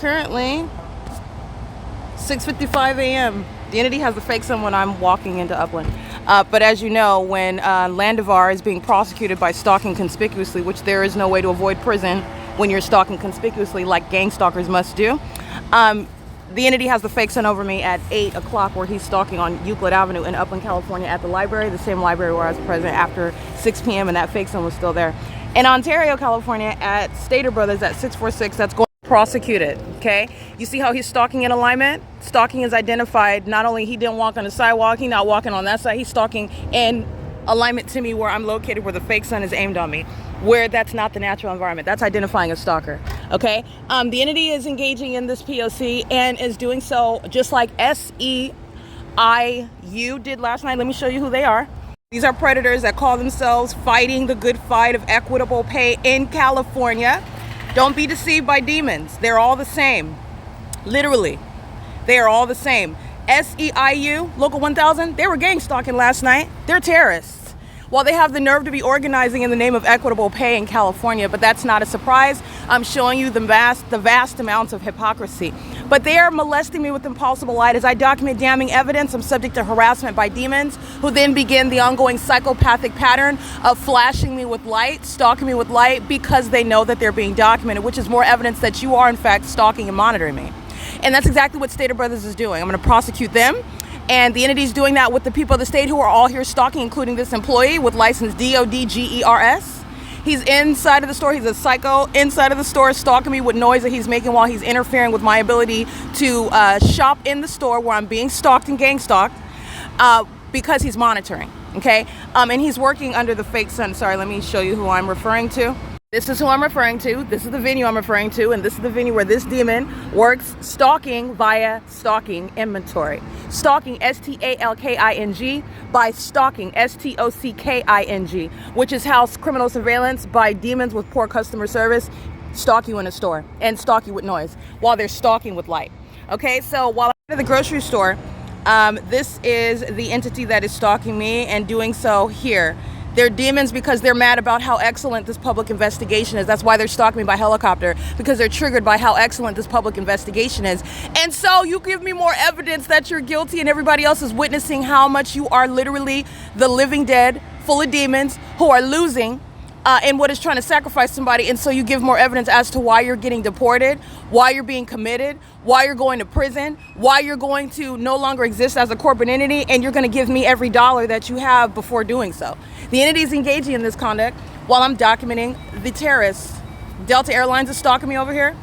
Currently 6:55 a.m. The entity has the fake sun when I'm walking into Upland. But as you know, when Landivar is being prosecuted by stalking conspicuously, which there is no way to avoid prison when you're stalking conspicuously like gang stalkers must do, the entity has the fake sun over me at 8 o'clock where he's stalking on Euclid Avenue in Upland, California at the library, the same library where I was present after 6 p.m. and that fake sun was still there. In Ontario, California at Stater Brothers at 646, that's going prosecuted. Okay, you see how he's stalking in alignment? Stalking is identified. Not only he didn't walk on the sidewalk, he's not walking on that side, he's stalking in alignment to me where I'm located, where the fake sun is aimed on me, where that's not the natural environment. That's identifying a stalker. Okay, the entity is engaging in this P.O.C. and is doing so just like SIISFORLAW did last night. Let me show you who they are. These are predators that call themselves fighting the good fight of equitable pay in California. Don't be deceived by demons. They're all the same. Literally, they are all the same. SEIU, Local 1000, they were gang stalking last night. They're terrorists. While they have the nerve to be organizing in the name of equitable pay in California, but that's not a surprise. I'm showing you the vast amounts of hypocrisy. But they are molesting me with impossible light. As I document damning evidence, I'm subject to harassment by demons who then begin the ongoing psychopathic pattern of flashing me with light, stalking me with light, because they know that they're being documented, which is more evidence that you are in fact stalking and monitoring me. And that's exactly what Stater Brothers is doing. I'm going to prosecute them. And the entity is doing that with the people of the state who are all here stalking, including this employee with license DODGERS. He's inside of the store. He's a psycho inside of the store, stalking me with noise that he's making while he's interfering with my ability to shop in the store where I'm being stalked and gang stalked because he's monitoring. Okay, and he's working under the fake sun. Sorry, let me show you who I'm referring to. This is who I'm referring to. This is the venue I'm referring to, and this is the venue where this demon works stalking via stalking inventory. Stalking, STALKING, by stalking, STOCKING, which is how criminal surveillance by demons with poor customer service stalk you in a store and stalk you with noise while they're stalking with light. Okay, so while I'm at the grocery store, this is the entity that is stalking me and doing so here. They're demons because they're mad about how excellent this public investigation is. That's why they're stalking me by helicopter, because they're triggered by how excellent this public investigation is. And so you give me more evidence that you're guilty and everybody else is witnessing how much you are literally the living dead, full of demons who are losing in what is trying to sacrifice somebody. And so you give more evidence as to why you're getting deported, why you're being committed, why you're going to prison, why you're going to no longer exist as a corporate entity, and you're going to give me every dollar that you have before doing so. The entity is engaging in this conduct while I'm documenting the terrorists. Delta Airlines is stalking me over here.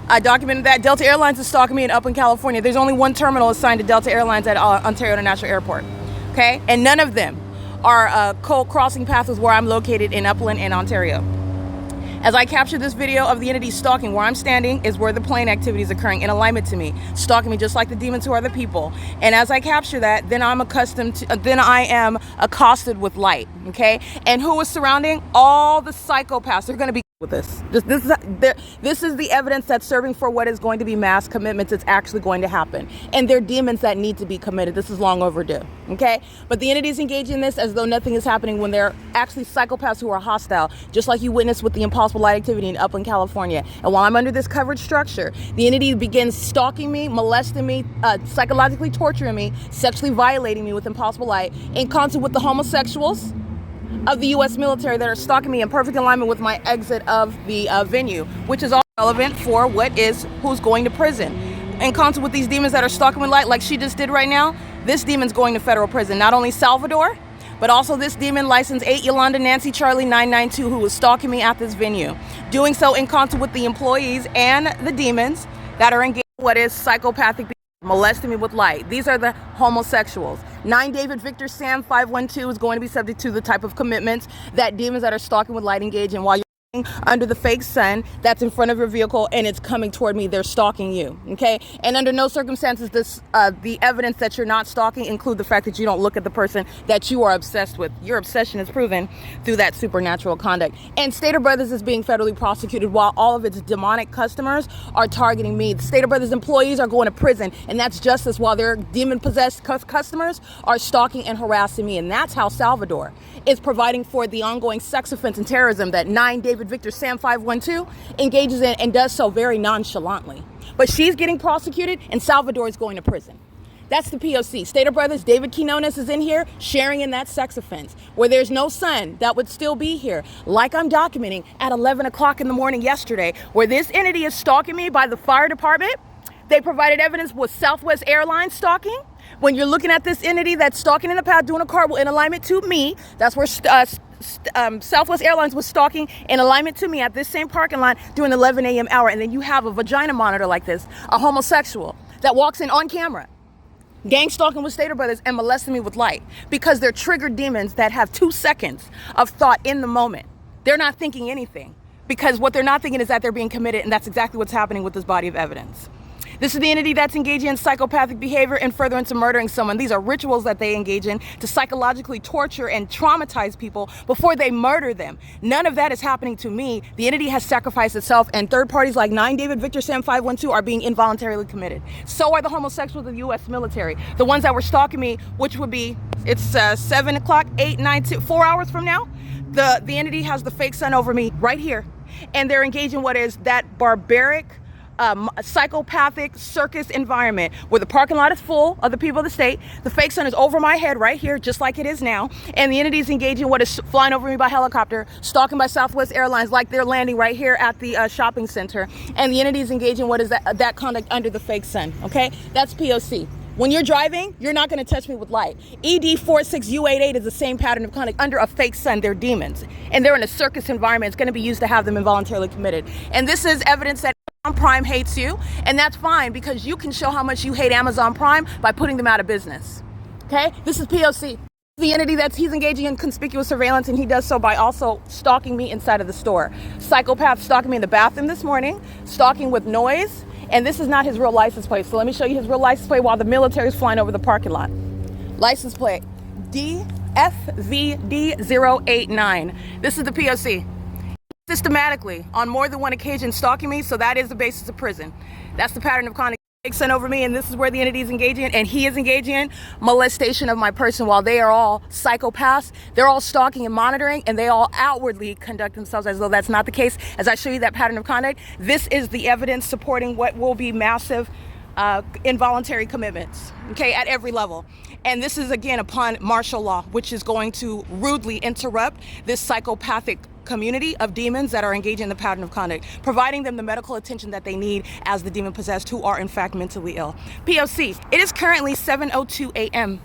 I documented that. Delta Airlines is stalking me in Upland, California. There's only one terminal assigned to Delta Airlines at Ontario International Airport. Okay? And none of them are crossing paths with where I'm located in Upland and Ontario. As I capture this video of the entity stalking, where I'm standing is where the plane activity is occurring in alignment to me, stalking me just like the demons who are the people. And as I capture that, then I am accosted with light, okay? And who is surrounding? All the psychopaths. They're going to be with this. This is the evidence that's serving for what is going to be mass commitments. It's actually going to happen. And they're demons that need to be committed. This is long overdue, okay? But the entity is engaging in this as though nothing is happening when they're actually psychopaths who are hostile, just like you witnessed with the impossible light activity in Upland, California. And while I'm under this coverage structure, the entity begins stalking me, molesting me, psychologically torturing me, sexually violating me with impossible light, in concert with the homosexuals of the U.S. military that are stalking me in perfect alignment with my exit of the venue, which is all relevant for who's going to prison. In concert with these demons that are stalking with light, like she just did right now, this demon's going to federal prison. Not only Salvador, but also this demon, license 8 Yolanda Nancy Charlie 992, who was stalking me at this venue, doing so in concert with the employees and the demons that are engaged in what is psychopathic behavior, molesting me with light. These are the homosexuals. 9 David Victor Sam 512 is going to be subject to the type of commitments that demons that are stalking with light engage in while you're under the fake sun that's in front of your vehicle and it's coming toward me. They're stalking you, okay? And under no circumstances the evidence that you're not stalking include the fact that you don't look at the person that you are obsessed with. Your obsession is proven through that supernatural conduct. And Stater Brothers is being federally prosecuted while all of its demonic customers are targeting me. The Stater Brothers employees are going to prison, and that's justice while their demon-possessed customers are stalking and harassing me. And that's how Salvador is providing for the ongoing sex offense and terrorism that 9 David David Victor Sam 512 engages in and does so very nonchalantly. But she's getting prosecuted and Salvador is going to prison. That's the POC. Stater Brothers, David Quinones is in here sharing in that sex offense where there's no son that would still be here. Like I'm documenting at 11 o'clock in the morning yesterday, where this entity is stalking me by the fire department. They provided evidence with Southwest Airlines stalking. When you're looking at this entity that's stalking in the path, doing a cartwheel in alignment to me, that's where Southwest Airlines was stalking in alignment to me at this same parking lot during the 11 a.m. hour. And then you have a vagina monitor like this, a homosexual that walks in on camera, gang stalking with Stater Brothers and molesting me with light, because they're triggered demons that have 2 seconds of thought in the moment. They're not thinking anything, because what they're not thinking is that they're being committed, and that's exactly what's happening with this body of evidence. This is the entity that's engaging in psychopathic behavior and furtherance of murdering someone. These are rituals that they engage in to psychologically torture and traumatize people before they murder them. None of that is happening to me. The entity has sacrificed itself, and third parties like 9 David Victor Sam 512 are being involuntarily committed. So are the homosexuals of the U.S. military. The ones that were stalking me, which would be, it's 7 o'clock, 8, 9, 2, 4 hours from now. The entity has the fake sun over me right here. And they're engaging in what is that barbaric, psychopathic circus environment where the parking lot is full of the people of the state. The fake sun is over my head right here, just like it is now. And the entity is engaging in what is flying over me by helicopter, stalking by Southwest Airlines like they're landing right here at the shopping center. And the entity is engaging in what is that conduct under the fake sun. Okay, that's POC. When you're driving, you're not going to touch me with light. ED46288 is the same pattern of conduct under a fake sun. They're demons, and they're in a circus environment. It's going to be used to have them involuntarily committed. And this is evidence that Amazon Prime hates you, and that's fine, because you can show how much you hate Amazon Prime by putting them out of business. Okay, this is POC. The entity he's engaging in conspicuous surveillance, and he does so by also stalking me inside of the store. Psychopath stalking me in the bathroom this morning, stalking with noise. And this is not his real license plate. So let me show you his real license plate while the military is flying over the parking lot. License plate DFVD089. This is the POC. Systematically, on more than one occasion, stalking me. So that is the basis of prison. That's the pattern of conduct sent over me, and this is where the entity is engaging in, and he is engaging in molestation of my person. While they are all psychopaths, they're all stalking and monitoring, and they all outwardly conduct themselves as though that's not the case. As I show you that pattern of conduct, this is the evidence supporting what will be massive involuntary commitments, okay, at every level. And this is, again, upon martial law, which is going to rudely interrupt this psychopathic community of demons that are engaging in the pattern of conduct, providing them the medical attention that they need as the demon possessed who are in fact mentally ill. POC, it is currently 7:02 a.m.